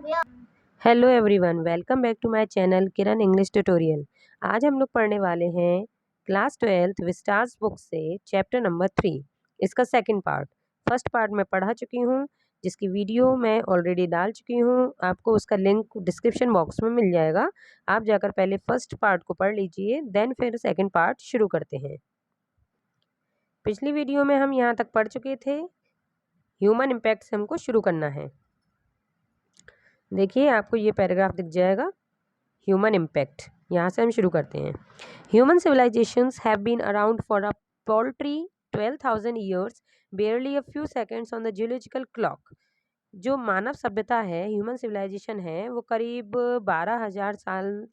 Hello everyone, welcome back to my channel Kiran English tutorial. आज हम लोग पढ़ने वाले हैं क्लास 12th विस्टार्स बुक से चैप्टर नंबर 3, इसका सेकंड पार्ट। फर्स्ट पार्ट मैं पढ़ा चुकी हूँ, जिसकी वीडियो मैं ऑलरेडी डाल चुकी हूँ। आपको उसका लिंक डिस्क्रिप्शन बॉक्स में मिल जाएगा। आप जाकर पहले फर्स्ट पार्ट को पढ़ लीजिए, देन फिर सेकेंड पार्ट शुरू करते हैं। पिछली वीडियो में हम यहाँ तक पढ़ चुके थे। ह्यूमन इम्पैक्ट से हमको शुरू करना है। देखिए, आपको ये पैराग्राफ दिख जाएगा, ह्यूमन इम्पैक्ट। यहाँ से हम शुरू करते हैं। Human civilisations have been around for a paltry 12,000 years, barely a few seconds on the geological clock. जो मानव सभ्यता है, ह्यूमन सिविलाइजेशन है, वो करीब 12,000 साल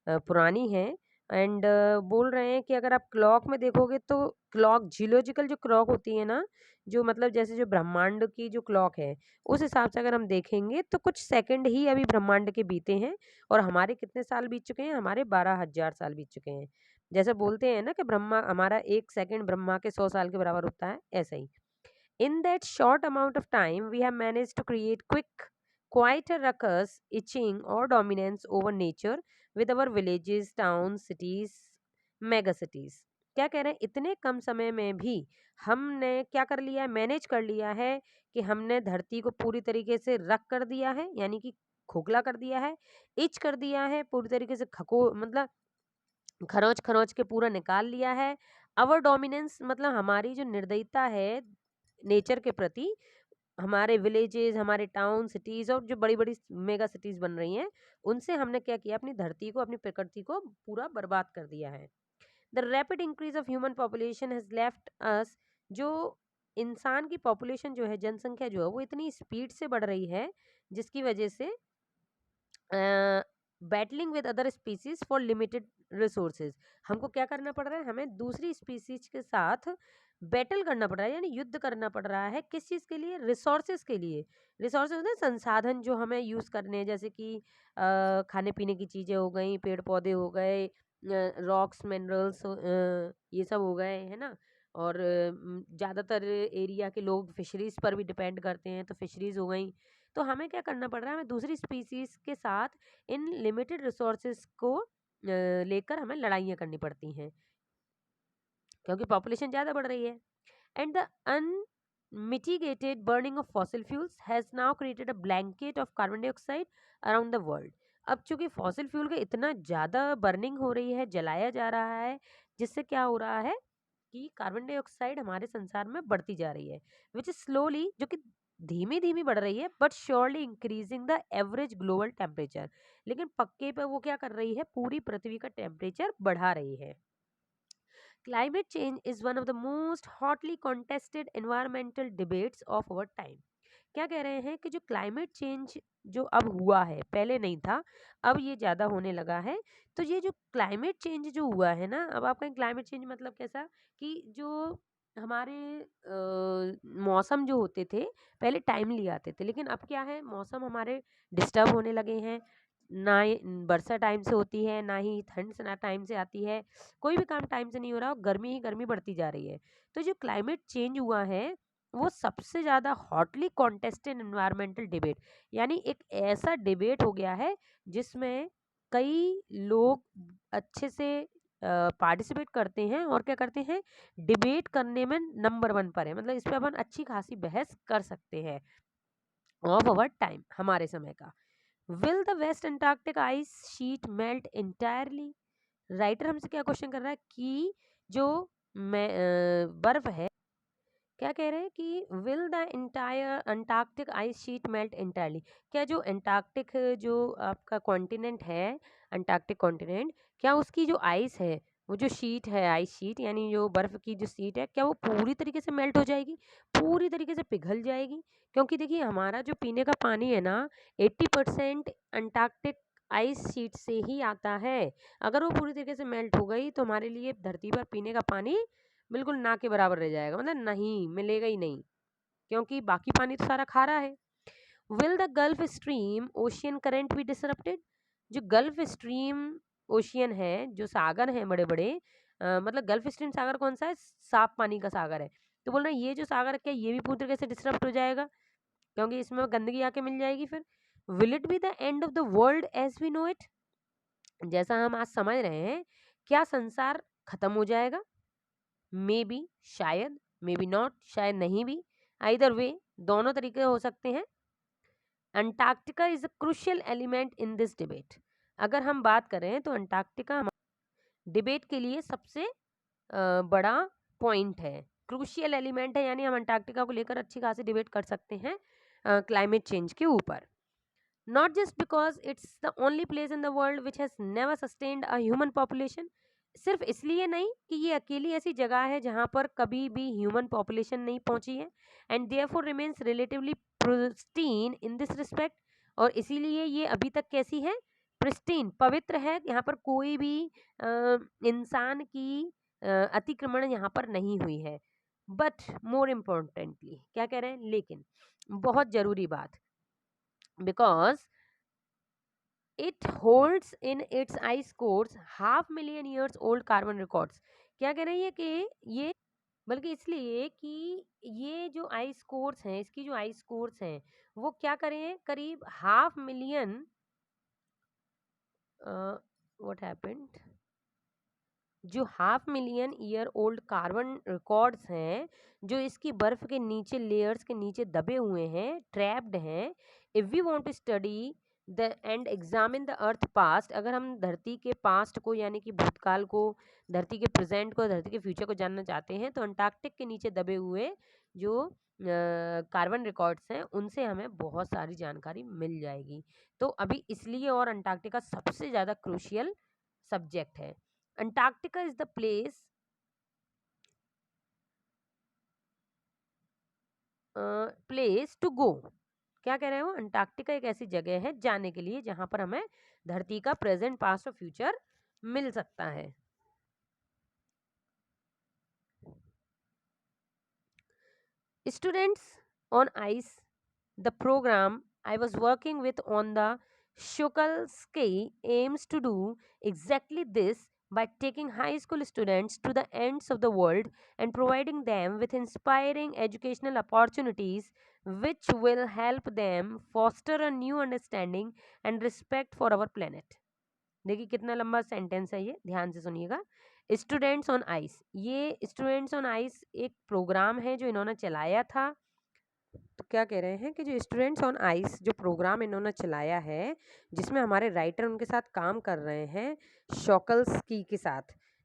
पुरानी है। एंड बोल रहे हैं कि अगर आप क्लॉक में देखोगे तो क्लॉक, जियोलॉजिकल जो क्लॉक होती है ना, जो मतलब जैसे जो ब्रह्मांड की जो क्लॉक है, उस हिसाब से अगर हम देखेंगे तो कुछ सेकंड ही अभी ब्रह्मांड के बीते हैं। और हमारे कितने साल बीत चुके हैं? हमारे 12,000 साल बीत चुके हैं। जैसे बोलते हैं ना कि ब्रह्मा, हमारा एक सेकंड ब्रह्मा के 100 साल के बराबर होता है, ऐसा ही। In that short amount of time, we have managed to create quite a ruckus, itching, or dominance over nature with our villages, towns, cities, mega cities. क्या कह रहे हैं? इतने कम समय में भी हमने क्या कर लिया है? मैनेज कर लिया है कि हमने धरती को पूरी तरीके से रख कर दिया है, यानी कि खोखला कर दिया है, इच कर दिया है, पूरी तरीके से खको मतलब खरोच खरोच के पूरा निकाल लिया है। अवर डोमिनेंस मतलब हमारी जो निर्दयता है नेचर के प्रति, हमारे विलेजेस, हमारे टाउन, सिटीज और जो बड़ी बड़ी मेगा सिटीज बन रही हैं, उनसे हमने क्या किया? अपनी धरती को, अपनी प्रकृति को पूरा बर्बाद कर दिया है। The rapid increase of human population has left अस। जो इंसान की पॉपुलेशन जो है, जनसंख्या जो है, वो इतनी स्पीड से बढ़ रही है, जिसकी वजह से battling with other species for limited resources. हमको क्या करना पड़ रहा है? हमें दूसरी स्पीसीज के साथ बैटल करना पड़ रहा है, यानी युद्ध करना पड़ रहा है। किस चीज़ के लिए? रिसोर्सेज के लिए। रिसोर्सेज होते हैं संसाधन जो हमें यूज़ करने हैं, जैसे कि खाने पीने की चीज़ें हो गई, पेड़ पौधे हो गए, रॉक्स, मिनरल्स, ये सब हो गए, है ना। और ज़्यादातर एरिया के लोग फिशरीज पर भी डिपेंड करते हैं, तो फिशरीज हो गई। तो हमें क्या करना पड़ रहा है? हमें दूसरी स्पीसीज के साथ इन लिमिटेड रिसोर्सेज को लेकर हमें लड़ाइयाँ करनी पड़ती हैं, क्योंकि पॉपुलेशन ज़्यादा बढ़ रही है। And the unmitigated burning of fossil fuels has now created a blanket of carbon dioxide around the world. अब चूंकि फॉसिल फ्यूल का इतना ज़्यादा बर्निंग हो रही है, जलाया जा रहा है, जिससे क्या हो रहा है कि कार्बन डाइऑक्साइड हमारे संसार में बढ़ती जा रही है, विच इज स्लोली, जो कि धीमी धीमी बढ़ रही है, but surely increasing the average global temperature. लेकिन पक्के पे वो क्या कर रही है? पूरी पृथ्वी का टेम्परेचर बढ़ा रही है। Climate change is one of the most hotly contested environmental debates of our time. क्या कह रहे हैं कि जो क्लाइमेट चेंज जो अब हुआ है, पहले नहीं था, अब ये ज़्यादा होने लगा है। तो ये जो क्लाइमेट चेंज जो हुआ है ना, अब आपका क्लाइमेट चेंज मतलब कैसा कि जो हमारे मौसम जो होते थे, पहले टाइमली आते थे, लेकिन अब क्या है? मौसम हमारे डिस्टर्ब होने लगे हैं। ना ही वर्षा टाइम से होती है, ना ही ठंड से ना टाइम से आती है। कोई भी काम टाइम से नहीं हो रहा, और गर्मी ही गर्मी बढ़ती जा रही है। तो जो क्लाइमेट चेंज हुआ है, वो सबसे ज़्यादा हॉटली कॉन्टेस्टेड एनवायरमेंटल डिबेट, यानी एक ऐसा डिबेट हो गया है जिसमें कई लोग अच्छे से पार्टिसिपेट करते हैं और क्या करते हैं? डिबेट करने में नंबर 1 पर है। मतलब इस पे अपन अच्छी खासी बहस कर सकते हैं। ऑफ अवर टाइम, हमारे समय का। Will the West Antarctic ice sheet melt entirely? Writer हमसे क्या क्वेश्चन कर रहा है कि जो बर्फ है, क्या कह रहे हैं कि will the entire Antarctic ice sheet melt entirely? क्या जो अंटार्कटिक जो आपका कॉन्टिनेंट है, अंटार्कटिक कॉन्टिनेंट, क्या उसकी जो आइस है, वो जो शीट है, आइस शीट यानी जो बर्फ की जो शीट है, क्या वो पूरी तरीके से मेल्ट हो जाएगी? पूरी तरीके से पिघल जाएगी? क्योंकि देखिए, हमारा जो पीने का पानी है ना, 80% अंटार्कटिक आइस शीट से ही आता है। अगर वो पूरी तरीके से मेल्ट हो गई तो हमारे लिए धरती पर पीने का पानी बिल्कुल ना के बराबर रह जाएगा, मतलब नहीं मिलेगा ही नहीं, क्योंकि बाकी पानी तो सारा खारा है। Will the Gulf Stream ocean current be disrupted? जो गल्फ स्ट्रीम ओशियन है, जो सागर हैं बड़े बड़े, मतलब गल्फ स्ट्रीम सागर कौन सा है? साफ पानी का सागर है। तो बोल रहे हैं ये जो सागर है, क्या ये भी पूरी तरीके से डिसरप्ट हो जाएगा? क्योंकि इसमें गंदगी आके मिल जाएगी फिर। Will it be the end of the world as we know it? जैसा हम आज समझ रहे हैं, क्या संसार खत्म हो जाएगा? मे बी, शायद, मे बी नॉट, शायद नहीं भी। आइदर वे, दोनों तरीके हो सकते हैं। Antarctica is a crucial element in this debate. अगर हम बात करें तो अंटार्कटिका डिबेट के लिए सबसे बड़ा पॉइंट है, क्रूशियल एलिमेंट है, यानी हम अंटार्कटिका को लेकर अच्छी खासी डिबेट कर सकते हैं क्लाइमेट चेंज के ऊपर। Not just because it's the only place in the world which has never sustained a human population, सिर्फ इसलिए नहीं कि ये अकेली ऐसी जगह है जहाँ पर कभी भी ह्यूमन पॉपुलेशन नहीं पहुंची है, and therefore remains relatively pristine in this respect, और इसीलिए ये अभी तक कैसी है? प्रिस्टीन, पवित्र है। यहाँ पर कोई भी इंसान की अतिक्रमण यहाँ पर नहीं हुई है। बट मोर इम्पोर्टेंटली क्या कह रहे हैं, लेकिन बहुत जरूरी बात, because it holds in its ice course 500,000 years old carbon records. क्या कह रही है कि ये, बल्कि इसलिए कि ये जो आइस कोर्स हैं, इसकी जो आइस कोर्स हैं वो क्या करें, करीब 500,000 व्हाट हैपेंड, जो 500,000 ईयर ओल्ड कार्बन रिकॉर्ड्स हैं, जो इसकी बर्फ के नीचे लेयर्स के नीचे दबे हुए हैं, ट्रैप्ड हैं। If we want to study the and examine the earth past, अगर हम धरती के पास्ट को यानी कि भूतकाल को, धरती के प्रेजेंट को, धरती के फ्यूचर को जानना चाहते हैं, तो अंटार्कटिक के नीचे दबे हुए जो कार्बन रिकॉर्ड्स हैं उनसे हमें बहुत सारी जानकारी मिल जाएगी। तो अभी इसलिए और अंटार्कटिका सबसे ज़्यादा क्रूशियल सब्जेक्ट है। Antarctica is the place to go। क्या कह रहे हो, अंटार्कटिका एक ऐसी जगह है जाने के लिए जहां पर हमें धरती का प्रेजेंट, पास्ट और फ्यूचर मिल सकता है। Students on Ice, the programme I was working with on the Shukalsky aims to do exactly this by taking high school students to the ends of the world and providing them with inspiring educational opportunities which will help them foster a new understanding and respect for our planet। देखिए कितना लंबा sentence है ये, ध्यान से सुनिएगा। Students on ice, ये students on ice एक प्रोग्राम है जो इन्होंने चलाया था। तो क्या कह रहे हैं कि जो स्टूडेंट्स ऑन आइस जो प्रोग्राम इन्होंने चलाया है, जिसमें हमारे राइटर उनके साथ काम कर रहे हैं शॉकल्सकी के साथ,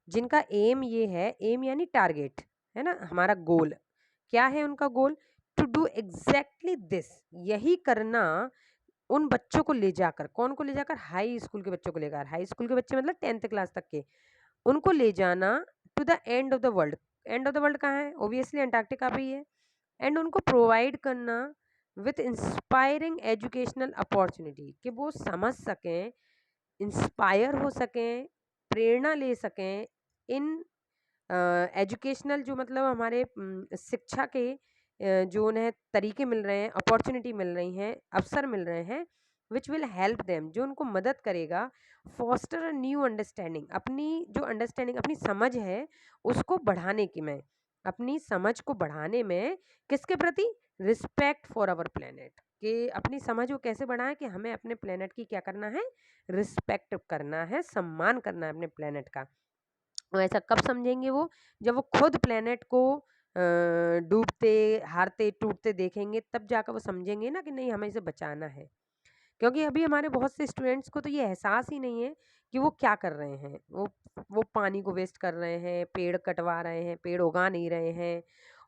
जिनका एम ये है, एम यानी टारगेट है ना, हमारा गोल क्या है, उनका goal to do exactly this, यही करना, उन बच्चों को ले जाकर, कौन को ले जाकर, हाई स्कूल के बच्चों को लेकर, हाई स्कूल के बच्चे मतलब 10th क्लास तक के, उनको ले जाना to the end of the world. End of the world कहाँ है, ओबियसली अंटार्कटिका पे ही है। एंड उनको प्रोवाइड करना विथ इंस्पायरिंग एजुकेशनल अपॉर्चुनिटी, कि वो समझ सकें, इंस्पायर हो सकें, प्रेरणा ले सकें इन एजुकेशनल जो मतलब हमारे शिक्षा के जो उन्हें तरीके मिल रहे हैं, अपॉर्चुनिटी मिल रही हैं, अवसर मिल रहे हैं, विच विल हेल्प देम, जो उनको मदद करेगा फॉस्टर अ न्यू अंडरस्टैंडिंग, अपनी जो अंडरस्टैंडिंग, अपनी समझ है उसको बढ़ाने की में, अपनी समझ को बढ़ाने में, किसके प्रति, रिस्पेक्ट फॉर आवर प्लेनेट, कि अपनी समझ को कैसे बढ़ाएं कि हमें अपने प्लेनेट की क्या करना है, रिस्पेक्ट करना है, सम्मान करना है अपने प्लेनेट का। ऐसा कब समझेंगे वो, जब वो खुद प्लेनेट को डूबते, हारते, टूटते देखेंगे, तब जाकर वो समझेंगे ना कि नहीं हमें इसे बचाना है। क्योंकि अभी हमारे बहुत से स्टूडेंट्स को तो ये एहसास ही नहीं है कि वो क्या कर रहे हैं, वो पानी को वेस्ट कर रहे हैं, पेड़ कटवा रहे हैं, पेड़ उगा नहीं रहे हैं,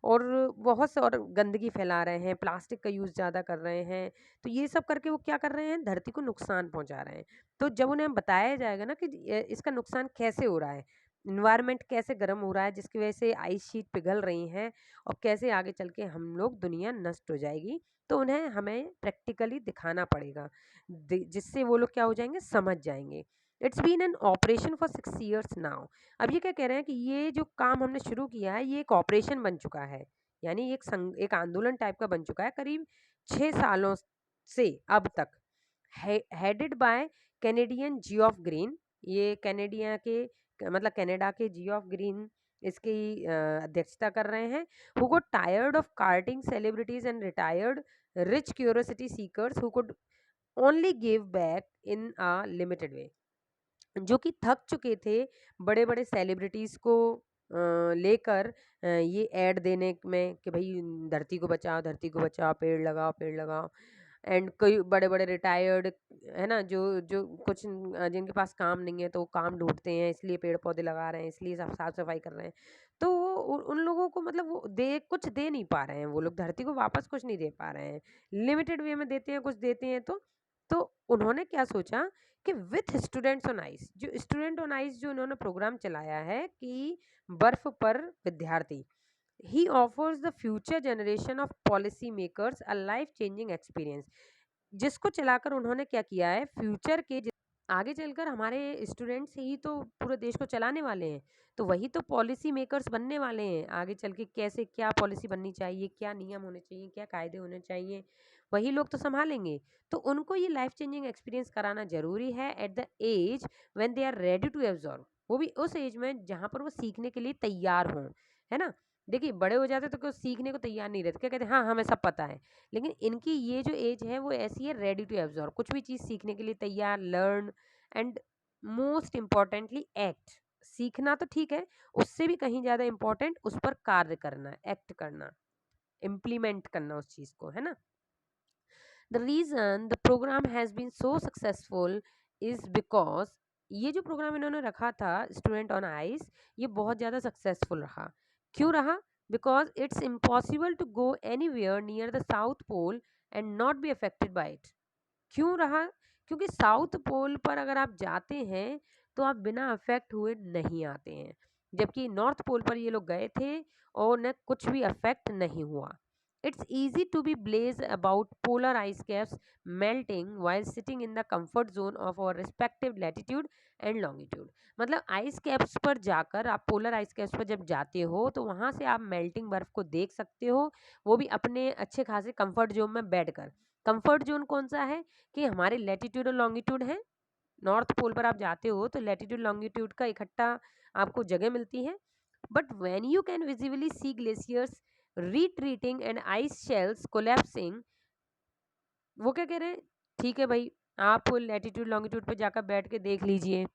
और बहुत से और गंदगी फैला रहे हैं, प्लास्टिक का यूज़ ज़्यादा कर रहे हैं। तो ये सब करके वो क्या कर रहे हैं, धरती को नुकसान पहुंचा रहे हैं। तो जब उन्हें बताया जाएगा ना कि इसका नुकसान कैसे हो रहा है, इन्वायरमेंट कैसे गर्म हो रहा है जिसकी वजह से आइस शीट पिघल रही हैं, और कैसे आगे चल के हम लोग, दुनिया नष्ट हो जाएगी, तो उन्हें हमें प्रैक्टिकली दिखाना पड़ेगा, जिससे वो लोग क्या हो जाएंगे, समझ जाएंगे। It's been an operation for 6 years now. अब ये क्या कह रहे हैं कि ये जो काम हमने शुरू किया है ये एक ऑपरेशन बन चुका है, यानी एक आंदोलन टाइप का बन चुका है करीब 6 सालों से अब तक, headed by Canadian Geoff green. ये कैनेडिया के मतलब कनाडा के जियोफ ग्रीन इसकी अध्यक्षता कर रहे हैं। Who got tired of carting celebrities and retired rich curiosity seekers who could only give back in a limited way. जो कि थक चुके थे बड़े बड़े सेलिब्रिटीज़ को लेकर ये ऐड देने में कि भाई धरती को बचाओ, धरती को बचाओ, पेड़ लगाओ, पेड़ लगाओ। एंड कई बड़े बड़े रिटायर्ड है ना, जो जो कुछ जिनके पास काम नहीं है तो वो काम ढूंढते हैं, इसलिए पेड़ पौधे लगा रहे हैं, इसलिए साफ साफ सफाई कर रहे हैं। तो वो उन लोगों को मतलब वो दे कुछ दे नहीं पा रहे हैं, वो लोग धरती को वापस कुछ नहीं दे पा रहे हैं, लिमिटेड वे में देते हैं, कुछ देते हैं। तो उन्होंने क्या सोचा कि विथ स्टूडेंट्स ऑन आइस, जो स्टूडेंट ऑन आइस जो उन्होंने प्रोग्राम चलाया है कि बर्फ पर विद्यार्थी, ही offers the future generation of policy makers a life changing experience. जिसको चलाकर उन्होंने क्या किया है, फ्यूचर के आगे चलकर हमारे स्टूडेंट्स ही तो पूरे देश को चलाने वाले हैं, तो वही तो पॉलिसी मेकर्स बनने वाले हैं आगे चल के। कैसे क्या पॉलिसी बननी चाहिए, क्या नियम होने चाहिए, क्या कायदे होने चाहिए, वही लोग तो संभालेंगे। तो उनको ये लाइफ चेंजिंग एक्सपीरियंस कराना जरूरी है at the age when they are ready to absorb, वो भी उस एज में जहाँ पर वो सीखने के लिए तैयार हों, है ना। देखिए बड़े हो जाते तो कोई सीखने को तैयार नहीं रहते, क्या कहते हैं हाँ हमें सब पता है। लेकिन इनकी ये जो एज है वो ऐसी है, रेडी टू एब्जॉर्व, कुछ भी चीज़ सीखने के लिए तैयार, learn and most importantly act. सीखना तो ठीक है, उससे भी कहीं ज़्यादा इम्पोर्टेंट उस पर कार्य करना, एक्ट करना, इम्प्लीमेंट करना उस चीज़ को, है ना। The reason the programme has been so successful is because, ये जो प्रोग्राम इन्होंने रखा था स्टूडेंट ऑन आइस, ये बहुत ज़्यादा सक्सेसफुल रहा। क्यों रहा? Because it's impossible to go anywhere near the South Pole and not be affected by it. क्यों रहा? क्योंकि साउथ पोल पर अगर आप जाते हैं तो आप बिना अफेक्ट हुए नहीं आते हैं, जबकि नॉर्थ पोल पर ये लोग गए थे और न कुछ भी अफेक्ट नहीं हुआ। It's easy to be blasé about polar ice caps melting while sitting in the comfort zone of our respective latitude and longitude. मतलब आइस कैप्स पर जाकर, आप पोलर आइस कैप्स पर जब जाते हो तो वहाँ से आप मेल्टिंग बर्फ को देख सकते हो, वो भी अपने अच्छे खासे कंफर्ट जोन में बैठकर। कंफर्ट जोन कौन सा है कि हमारे लैटिट्यूड और लॉन्गिट्यूड है। नॉर्थ पोल पर आप जाते हो तो लैटिट्यूड लॉन्गिट्यूड का इकट्ठा आपको जगह मिलती है। But when you can visibly see glaciers retreating and ice shells collapsing, वो क्या कह रहे हैं, ठीक है भाई आप लैटिट्यूड लॉन्गिट्यूड पे जाकर बैठ के देख लीजिए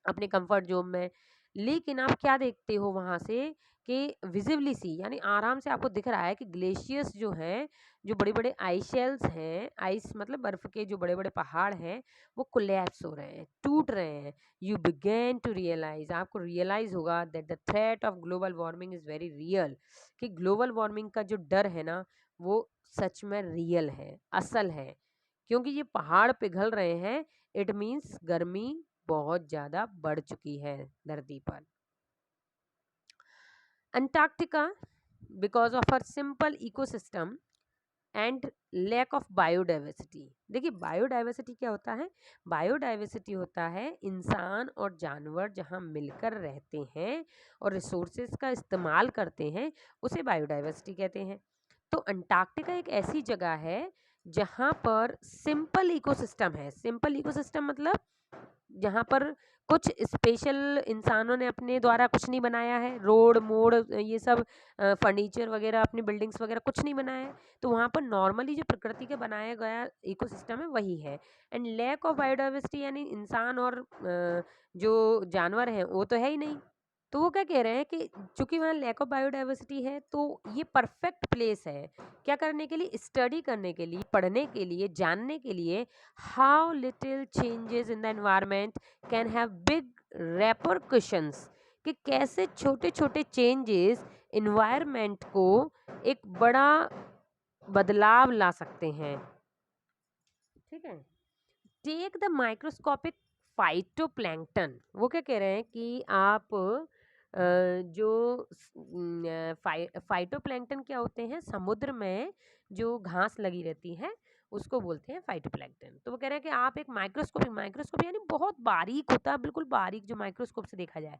अपने कंफर्ट जोन में, लेकिन आप क्या देखते हो वहां से कि विजिबली सी, यानी आराम से आपको दिख रहा है कि ग्लेशियर्स जो हैं, जो बड़े बड़े आइस शेल्स हैं, आइस मतलब बर्फ के जो बड़े बड़े पहाड़ हैं, वो कोलैप्स हो रहे हैं, टूट रहे हैं। यू बिगेन टू रियलाइज, आपको रियलाइज होगा that the threat of global warming is very real, कि ग्लोबल वार्मिंग का जो डर है ना वो सच में रियल है, असल है। क्योंकि ये पहाड़ पिघल रहे हैं, इट मीन्स गर्मी बहुत ज़्यादा बढ़ चुकी है धरती पर। Antarctica, because of her simple ecosystem and lack of biodiversity. देखिए बायोडाइवर्सिटी क्या होता है? बायोडाइवर्सिटी होता है इंसान और जानवर जहाँ मिलकर रहते हैं और रिसोर्सेज का इस्तेमाल करते हैं, उसे बायोडाइवर्सिटी कहते हैं। तो अंटार्कटिका एक ऐसी जगह है जहाँ पर सिंपल इकोसिस्टम है। सिंपल इकोसिस्टम मतलब जहाँ पर कुछ स्पेशल इंसानों ने अपने द्वारा कुछ नहीं बनाया है, रोड मोड़ ये सब फर्नीचर वगैरह, अपनी बिल्डिंग्स वगैरह कुछ नहीं बनाया है। तो वहाँ पर नॉर्मली जो प्रकृति का बनाया गया इकोसिस्टम है वही है। एंड लैक ऑफ बायोडाइवर्सिटी यानी इंसान और जो जानवर हैं वो तो है ही नहीं। तो वो क्या कह रहे हैं कि चूंकि वहाँ लैक ऑफ बायोडाइवर्सिटी है तो ये परफेक्ट प्लेस है क्या करने के लिए? स्टडी करने के लिए, पढ़ने के लिए, जानने के लिए। How little changes in the environment can have big repercussions, कि कैसे छोटे छोटे चेंजेस इन्वायरमेंट को एक बड़ा बदलाव ला सकते हैं। ठीक है। टेक द माइक्रोस्कोपिक फाइटोप्लैंक्टन, वो क्या कह रहे हैं कि आप जो फाइटोप्लैंक्टन क्या होते हैं, समुद्र में जो घास लगी रहती है उसको बोलते हैं फाइटोप्लैंक्टन। तो वो कह रहे हैं कि आप एक माइक्रोस्कोपिक, माइक्रोस्कोप यानी बहुत बारीक होता है, बिल्कुल बारीक जो माइक्रोस्कोप से देखा जाए,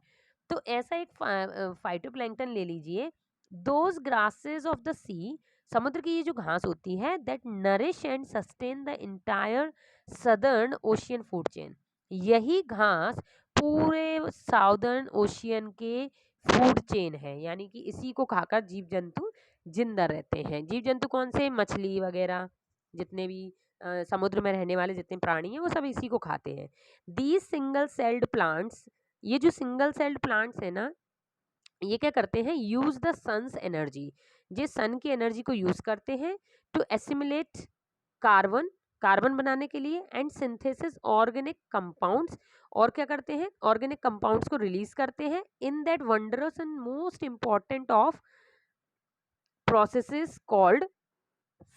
तो ऐसा एक फाइटोप्लैंक्टन ले लीजिए। दोज ग्रासेस ऑफ द सी, समुद्र की ये जो घास होती है, that nourish and sustain the entire southern ocean food chain, यही घास पूरे साउदर्न ओशियन के फूड चेन है, यानी कि इसी को खाकर जीव जंतु जिंदा रहते हैं। जीव जंतु कौन से? मछली वगैरह, जितने भी समुद्र में रहने वाले जितने प्राणी हैं वो सब इसी को खाते हैं। दीज सिंगल सेल्ड प्लांट्स, ये जो सिंगल सेल्ड प्लांट्स है ना, ये क्या करते हैं, यूज द सन्स एनर्जी, ये सन की एनर्जी को यूज करते हैं टू एसिमुलेट कार्बन, कार्बन बनाने के लिए, एंड सिंथेसिस ऑर्गेनिक कंपाउंड्स, और क्या करते हैं, ऑर्गेनिक कंपाउंड्स को रिलीज करते हैं in that wondrous and most important of processes called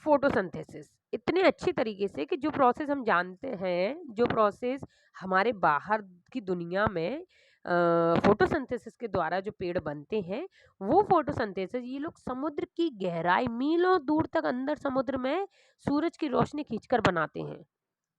photosynthesis. इतने अच्छी तरीके से कि जो प्रोसेस हम जानते हैं, जो प्रोसेस हमारे बाहर की दुनिया में फोटोसिंथेसिस के द्वारा जो पेड़ बनते हैं, वो फोटोसिंथेसिस ये लोग समुद्र की गहराई मीलों दूर तक अंदर समुद्र में सूरज की रोशनी खींचकर बनाते हैं।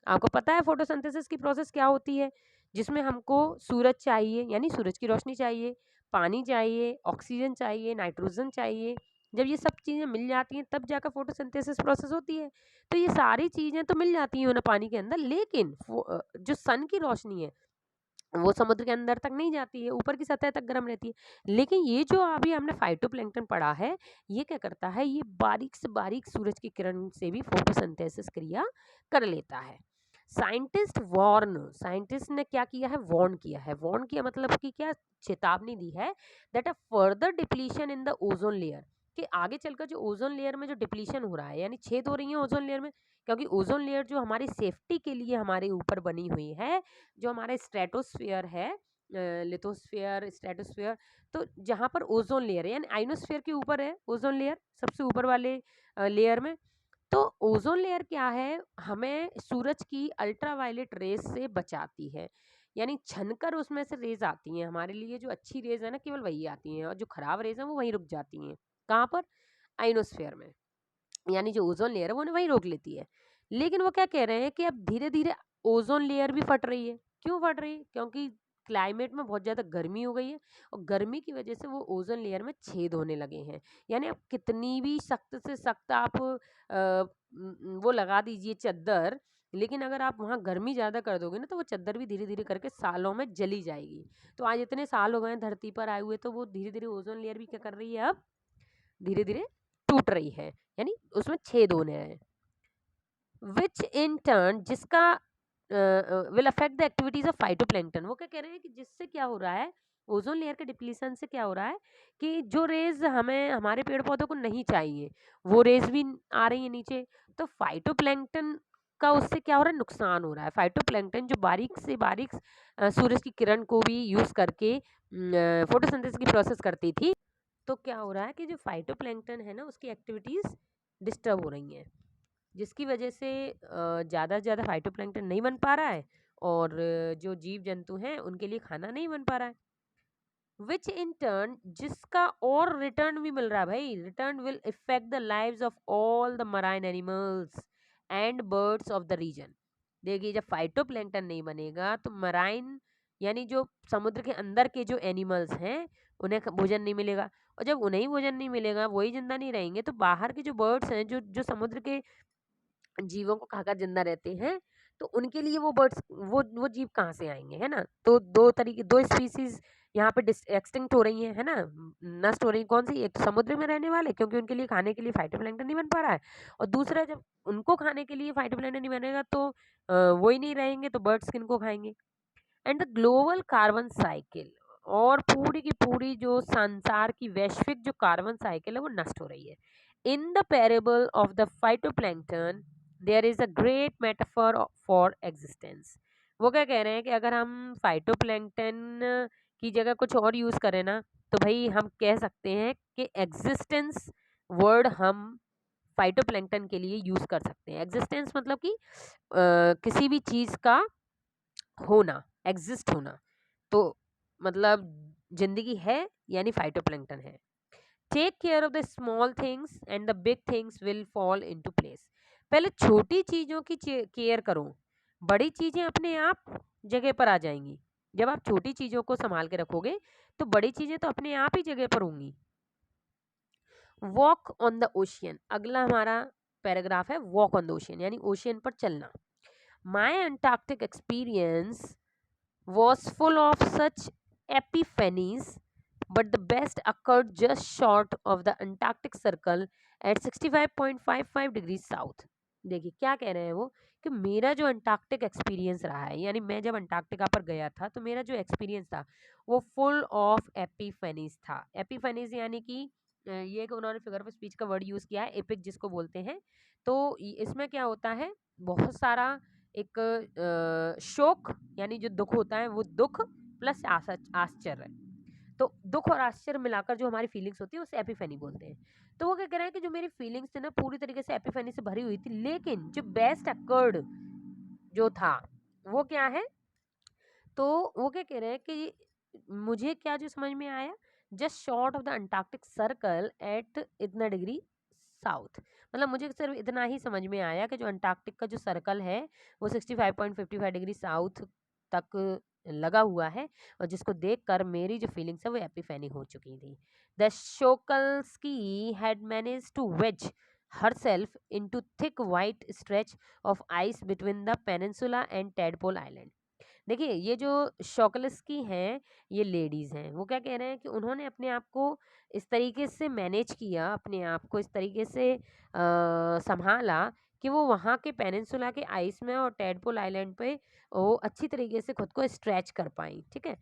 आपको पता है फोटोसिंथेसिस की प्रोसेस क्या होती है, जिसमें हमको सूरज चाहिए यानी सूरज की रोशनी चाहिए, पानी चाहिए, ऑक्सीजन चाहिए, नाइट्रोजन चाहिए। जब ये सब चीज़ें मिल जाती हैं तब जाकर फोटोसिंथेसिस प्रोसेस होती है। तो ये सारी चीज़ें तो मिल जाती हैं ना पानी के अंदर, लेकिन जो सन की रोशनी है वो समुद्र के अंदर तक नहीं जाती है, ऊपर की सतह तक गर्म रहती है। लेकिन ये जो अभी हमने फाइटोप्लैंक्टन पढ़ा है, ये क्या करता है, ये बारीक से बारीक सूरज की किरण से भी फोटोसिंथेसिस क्रिया कर लेता है। साइंटिस्ट ने क्या किया है, वार्न किया है। वार्न किया मतलब कि क्या, चेतावनी दी है that a further depletion in the ozone layer, कि आगे चलकर जो ओजोन लेयर में जो डिप्लीशन हो रहा है यानी छेद हो रही है ओजोन लेयर में, क्योंकि ओजोन लेयर जो हमारी सेफ्टी के लिए हमारे ऊपर बनी हुई है, जो हमारा स्ट्रेटोस्फियर है, लिथोस्फियर, स्ट्रेटोस्फियर, तो जहाँ पर ओजोन लेयर है यानी आइनोस्फियर के ऊपर है ओजोन लेयर, सबसे ऊपर वाले लेयर में। तो ओजोन लेयर क्या है, हमें सूरज की अल्ट्रावायलेट रेज से बचाती है, यानी छनकर उसमें से रेज आती हैं हमारे लिए, जो अच्छी रेज है ना केवल वही आती हैं, और जो खराब रेज है वो वहीं रुक जाती हैं। कहाँ पर, आइनोस्फेयर में, यानी जो ओजोन लेयर है वो वहीं रोक लेती है। लेकिन वो क्या कह रहे हैं कि अब धीरे धीरे ओजोन लेयर भी फट रही है। क्यों फट रही है, क्योंकि क्लाइमेट में बहुत ज़्यादा गर्मी हो गई है, और गर्मी की वजह से वो ओजोन लेयर में छेद होने लगे हैं। यानी अब कितनी भी सख्त से सख्त आप वो लगा दीजिए चद्दर, लेकिन अगर आप वहाँ गर्मी ज़्यादा कर दोगे ना तो वो चद्दर भी धीरे धीरे करके सालों में जली जाएगी। तो आज इतने साल हो गए हैं धरती पर आए हुए, तो वो धीरे धीरे ओजोन लेयर भी क्या कर रही है, अब धीरे धीरे टूट रही है, यानी उसमें छेद होने हैं। विच इन टर्न, जिसका will affect the activities of phytoplankton. वो क्या कह रहे हैं कि जिससे क्या हो रहा है, ओजोन लेयर के डिप्लीशन से क्या हो रहा है कि जो रेज हमें हमारे पेड़ पौधों को नहीं चाहिए वो रेज भी आ रही है नीचे। तो फाइटोप्लैंक्टन का उससे क्या हो रहा है, नुकसान हो रहा है। फाइटोप्लैंक्टन जो बारीक से बारीक सूरज की किरण को भी यूज करके फोटोसिंथेसिस की प्रोसेस करती थी, तो क्या हो रहा है कि जो फाइटोप्लैंक्टन है ना उसकी एक्टिविटीज डिस्टर्ब हो रही हैं, जिसकी वजह से ज़्यादा से ज़्यादा फाइटोप्लैंक्टन नहीं बन पा रहा है, और जो जीव जंतु हैं उनके लिए खाना नहीं बन पा रहा है। विच इन टर्न, जिसका और रिटर्न भी मिल रहा है भाई, return will affect the lives of all the marine animals and birds of the region. देखिए जब फाइटोप्लैंक्टन नहीं बनेगा तो मराइन यानी जो समुद्र के अंदर के जो एनिमल्स हैं उन्हें भोजन नहीं मिलेगा, और जब उन्हें ही भोजन नहीं मिलेगा, वही जिंदा नहीं रहेंगे, तो बाहर के जो बर्ड्स हैं, जो जो समुद्र के जीवों को खाकर जिंदा रहते हैं, तो उनके लिए वो बर्ड्स, वो जीव कहाँ से आएंगे, है ना। तो दो तरीके, दो स्पीसीज यहाँ पे एक्सटिंक्ट हो रही है ना, नष्ट हो रही। कौन सी, एक तो समुद्र में रहने वाले, क्योंकि उनके लिए खाने के लिए फाइटोप्लैंक्टन नहीं बन पा रहा है, और दूसरा जब उनको खाने के लिए फाइटोप्लैंक्टन नहीं बनेगा तो वो ही नहीं रहेंगे, तो बर्ड्स किनको खाएंगे। And the global carbon cycle, और पूरी की पूरी जो संसार की वैश्विक जो कार्बन साइकिल है वो नष्ट हो रही है। In the parable of the phytoplankton there is a great metaphor for existence. वो क्या कह रहे हैं कि अगर हम फाइटोप्लैंक्टन की जगह कुछ और यूज करें ना, तो भाई हम कह सकते हैं कि एग्जिस्टेंस वर्ड हम फाइटोप्लैंक्टन के लिए यूज कर सकते हैं। एग्जिस्टेंस मतलब कि किसी भी चीज का होना, एग्जिस्ट होना, तो मतलब जिंदगी है यानी फाइटोप्लैंक्टन है। Take care of the small things and the big things will fall into place. पहले छोटी चीजों की केयर करो, बड़ी चीजें अपने आप जगह पर आ जाएंगी। जब आप छोटी चीजों को संभाल के रखोगे तो बड़ी चीजें तो अपने आप ही जगह पर होंगी। वॉक ऑन द ओशियन, अगला हमारा पैराग्राफ है वॉक ऑन द ओशियन, यानी ओशियन पर चलना। My Antarctic experience was full of such epiphanies, but the best occurred just short of the Antarctic Circle at 65.55 degrees south. देखिए क्या कह रहे हैं वो, कि मेरा जो अंटार्कटिक एक्सपीरियंस रहा है, यानी मैं जब अंटार्कटिका पर गया था तो मेरा जो एक्सपीरियंस था वो फुल ऑफ एपिफेनीज था। एपिफेनीज यानी कि ये एक उन्होंने फिगर ऑफ स्पीच का वर्ड यूज किया है, एपिक जिसको बोलते हैं। तो इसमें क्या होता है, बहुत सारा एक शोक यानी जो दुख होता है वो दुख प्लस आश्चर्य, तो दुख और आश्चर्य मिलाकर जो हमारी फीलिंग्स होती है उसे एपिफेनी बोलते हैं। तो वो क्या कह रहे हैं कि जो मेरी फीलिंग्स थी ना पूरी तरीके से एपिफेनी से भरी हुई थी, लेकिन जो बेस्ट अकर्ड जो था वो क्या है, तो वो क्या कह रहे हैं कि मुझे क्या जो समझ में आया, just short of the Antarctic circle eight इतना डिग्री साउथ, मतलब मुझे सिर्फ इतना ही समझ में आया कि जो अंटार्कटिक का जो सर्कल है वो 65.55 डिग्री साउथ तक लगा हुआ है, और जिसको देखकर मेरी जो फीलिंग्स है वो एपिफेनी हो चुकी थी। The Shokalskiy had manage to wedge herself into thick white stretch of ice between the peninsula and Tadpole Island। देखिए ये जो शॉकलिस्की हैं, ये लेडीज हैं, वो क्या कह रहे हैं कि उन्होंने अपने आप को इस तरीके से मैनेज किया, अपने आप को इस तरीके से संभाला कि वो वहाँ के पेनिनसुला के आइस में और टेडपोल आइलैंड पे वो अच्छी तरीके से खुद को स्ट्रेच कर पाई, ठीक है।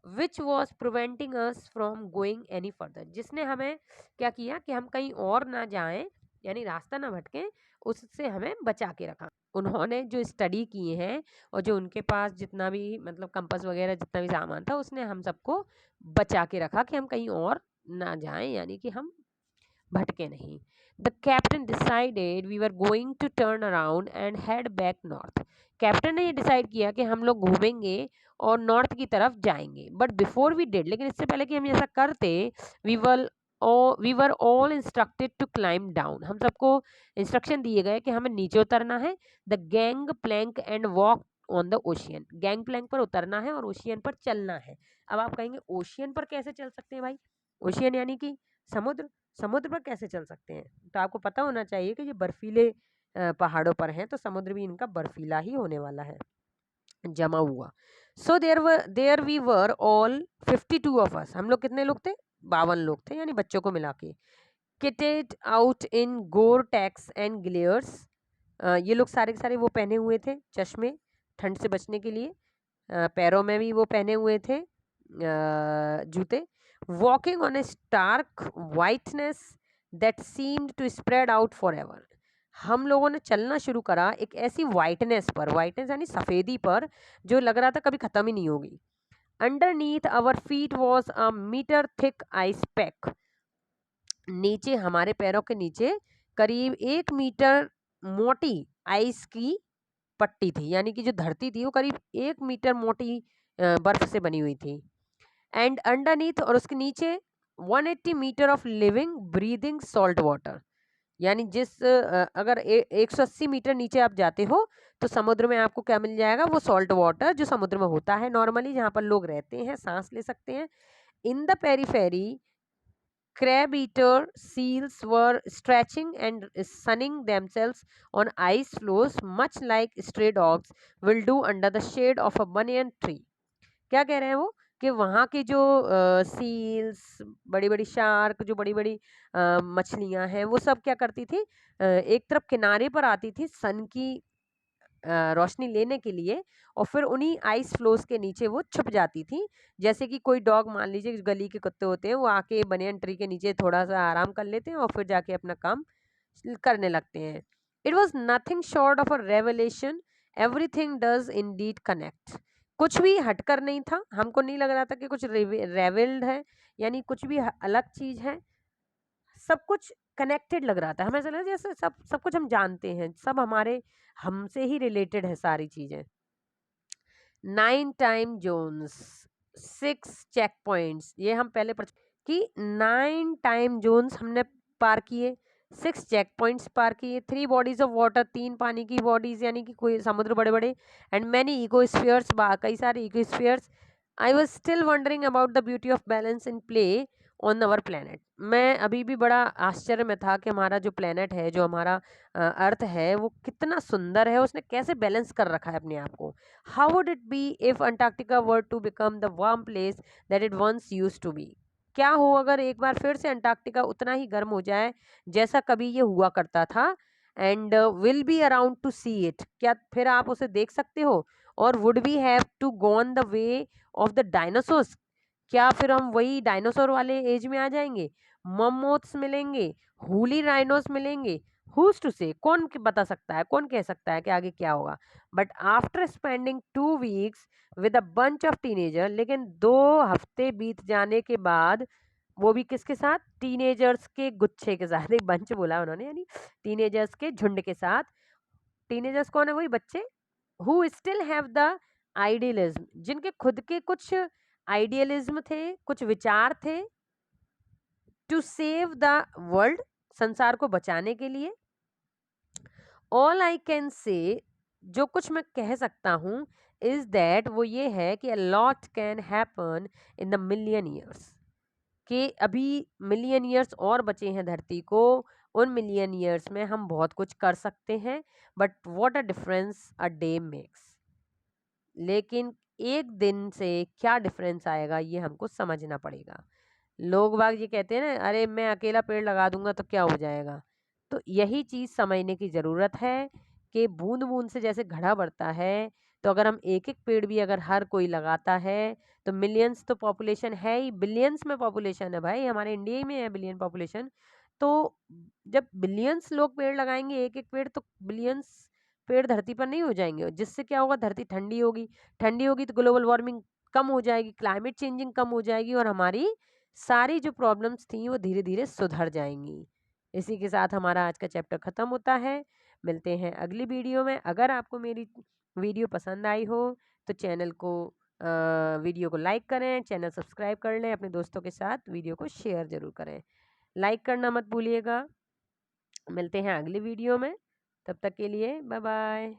Which was preventing us from going any further, जिसने हमें क्या किया कि हम कहीं और ना जाएं, यानी रास्ता ना भटके, उससे हमें बचा के रखा। उन्होंने जो स्टडी किए हैं और जो उनके पास जितना भी मतलब कंपास वगैरह जितना भी सामान था, उसने हम सबको बचा के रखा कि हम कहीं और ना जाएं, यानी कि हम भटके नहीं। The captain decided we were going to turn around and head back north. Captain ने ये डिसाइड किया कि हम लोग घूमेंगे और नॉर्थ की तरफ जाएंगे, बट बिफोर वी डिड, लेकिन इससे पहले कि हम ऐसा करते, we were we were all instructed to climb down, हम सबको इंस्ट्रक्शन दिए गए कि हमें नीचे उतरना है। The gangplank and walk on the ocean, gangplank पर उतरना है और ओशियन पर चलना है। अब आप कहेंगे ओशियन पर कैसे चल सकते हैं भाई, ओशियन यानी कि समुद्र, समुद्र पर कैसे चल सकते हैं, तो आपको पता होना चाहिए कि ये बर्फीले पहाड़ों पर हैं, तो समुद्र भी इनका बर्फीला ही होने वाला है, जमा हुआ। So there we were all 52 of us, हम लोग कितने लोग थे, 52 लोग थे, यानी बच्चों को मिला के। किटेड आउट इन गोर टैक्स एंड ग्लेयर्स, ये लोग सारे के सारे वो पहने हुए थे चश्मे ठंड से बचने के लिए, पैरों में भी वो पहने हुए थे जूते। Walking on a stark whiteness that seemed to spread out for ever, हम लोगों ने चलना शुरू करा एक ऐसी वाइटनेस पर, वाइटनेस यानी सफ़ेदी पर, जो लग रहा था कभी ख़त्म ही नहीं होगी। Underneath our feet was a metre thick ice pack, नीचे हमारे पैरों के नीचे करीब 1 मीटर मोटी आइस की पट्टी थी, यानी कि जो धरती थी वो करीब 1 मीटर मोटी बर्फ से बनी हुई थी। एंड अंडरनीथ, और उसके नीचे 180 metre of living breathing salt water, यानी अगर 180 मीटर नीचे आप जाते हो तो समुद्र में आपको क्या मिल जाएगा, वो सॉल्ट वाटर जो समुद्र में होता है नॉर्मली, जहाँ पर लोग रहते हैं, सांस ले सकते हैं। In the periphery crab eater seals were stretching and sunning themselves on ice floes, much like stray dogs will do under the shade of a banyan tree। क्या कह रहे हैं वो, कि वहाँ की जो सील्स, बड़ी बड़ी शार्क, जो बड़ी बड़ी मछलियाँ हैं, वो सब क्या करती थी, एक तरफ किनारे पर आती थी सन की रोशनी लेने के लिए, और फिर उन्हीं आइस फ्लोस के नीचे वो छुप जाती थी। जैसे कि कोई डॉग, मान लीजिए गली के कुत्ते होते हैं, वो आके बनियन ट्री के नीचे थोड़ा सा आराम कर लेते हैं और फिर जाके अपना काम करने लगते हैं। It was nothing short of a revelation, everything does Indeed connect, कुछ भी हटकर नहीं था, हमको नहीं लग रहा था कि कुछ रेवल्ड है, यानी कुछ भी अलग चीज है, सब कुछ कनेक्टेड लग रहा था, हमें ऐसा लगा जैसे सब सब कुछ हम जानते हैं, सब हमारे हमसे ही रिलेटेड है सारी चीजें। 9 टाइम जोन्स, 6 चेक पॉइंट्स, ये हम पहले पढ़ कि 9 टाइम जोन्स हमने पार किए, 6 चेक पॉइंट्स पार किए, 3 बॉडीज ऑफ वाटर, 3 पानी की बॉडीज यानी कि कोई समुद्र बड़े बड़े, एंड मैनी इकोस्फीयर्स, कई सारे इकोस्फीयर्स। I was still wondering about the beauty of balance in play on our planet, मैं अभी भी बड़ा आश्चर्य में था कि हमारा जो प्लेनेट है, जो हमारा अर्थ है, वो कितना सुंदर है, उसने कैसे बैलेंस कर रखा है अपने आप को। How would it be if Antarctica were to become the warm place that it once used to be, क्या हो अगर एक बार फिर से अंटार्कटिका उतना ही गर्म हो जाए जैसा कभी ये हुआ करता था। And will be around to see it, क्या फिर आप उसे देख सकते हो? और would we have to go on the way of the dinosaurs, क्या फिर हम वही डायनासोर वाले एज में आ जाएंगे? ममोथ्स मिलेंगे, हुली राइनोस मिलेंगे, हुज टू से, बता सकता है, कौन कह सकता है कि आगे क्या होगा? But after spending 2 weeks with a bunch of teenager, लेकिन 2 हफ्ते बीत जाने के बाद, वो भी किसके साथ? टीनेजर्स के गुच्छे के साथ, एक बंच बोला उन्होंने, यानी टीनेजर्स के झुंड के साथ। टीनेजर्स कौन है? वही बच्चे, who still have the idealism, जिनके खुद के कुछ आइडियलिज्म थे, कुछ विचार थे, टू सेव द वर्ल्ड, संसार को बचाने के लिए। ऑल आई कैन से, जो कुछ मैं कह सकता हूं, इज दैट, वो ये है कि a lot can happen in the million years, कि अभी मिलियन ईयर्स और बचे हैं धरती को, उन मिलियन ईयर्स में हम बहुत कुछ कर सकते हैं। But what a difference a day makes, लेकिन एक दिन से क्या डिफरेंस आएगा ये हमको समझना पड़ेगा। लोग बाग ये कहते हैं ना, अरे मैं अकेला पेड़ लगा दूंगा तो क्या हो जाएगा, तो यही चीज़ समझने की ज़रूरत है कि बूंद बूंद से जैसे घड़ा बढ़ता है, तो अगर हम एक एक पेड़ भी अगर हर कोई लगाता है, तो मिलियंस तो पॉपुलेशन है ही, बिलियंस में पॉपुलेशन है भाई, हमारे इंडिया ही में है बिलियन पॉपुलेशन। तो जब बिलियंस लोग पेड़ लगाएंगे, एक एक पेड़, तो बिलियंस पेड़ धरती पर नहीं हो जाएंगे, जिससे क्या होगा? धरती ठंडी होगी, ठंडी होगी तो ग्लोबल वार्मिंग कम हो जाएगी, क्लाइमेट चेंजिंग कम हो जाएगी, और हमारी सारी जो प्रॉब्लम्स थी वो धीरे धीरे सुधर जाएंगी। इसी के साथ हमारा आज का चैप्टर खत्म होता है। मिलते हैं अगली वीडियो में। अगर आपको मेरी वीडियो पसंद आई हो तो वीडियो को लाइक करें, चैनल सब्सक्राइब कर लें, अपने दोस्तों के साथ वीडियो को शेयर जरूर करें, लाइक करना मत भूलिएगा। मिलते हैं अगली वीडियो में, तब तक के लिए बाय बाय।